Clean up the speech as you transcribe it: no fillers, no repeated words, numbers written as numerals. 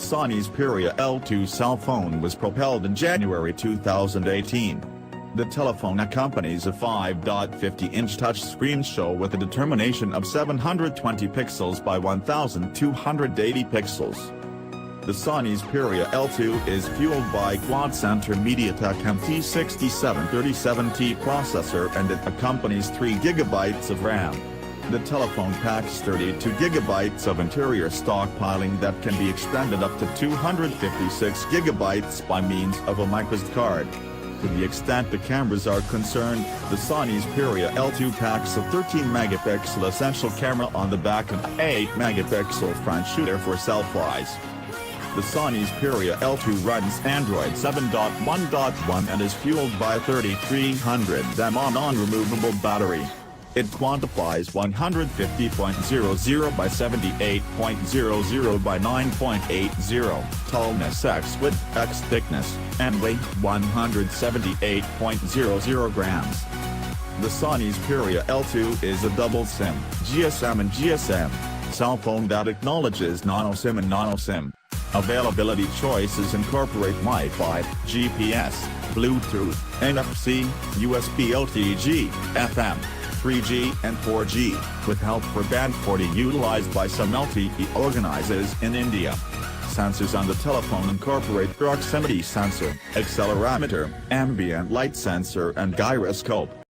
Sony Xperia L2 cell phone was propelled in January 2018. The telephone accompanies a 5.50-inch touchscreen show with a determination of 720 pixels by 1280 pixels. The Sony Xperia L2 is fueled by quad-center Mediatek MT6737T processor and it accompanies 3 GB of RAM. The telephone packs 32 GB of interior stockpiling that can be extended up to 256 GB by means of a microSD card. To the extent the cameras are concerned, the Sony Xperia L2 packs a 13-megapixel essential camera on the back and 8-megapixel front shooter for selfies. The Sony Xperia L2 runs Android 7.1.1 and is fueled by a 3300 mAh non-removable battery. It quantifies 150.00 by 78.00 by 9.80, tallness x width x thickness, and weight 178.00 grams. The Sony Xperia L2 is a double SIM, GSM and GSM, cell phone that acknowledges nano-SIM and nano-SIM. Availability choices incorporate Wi-Fi, GPS, Bluetooth, NFC, USB LTG, FM, 3G and 4G, with help for Band 40 utilized by some LTE organizers in India. Sensors on the telephone incorporate proximity sensor, accelerometer, ambient light sensor and gyroscope.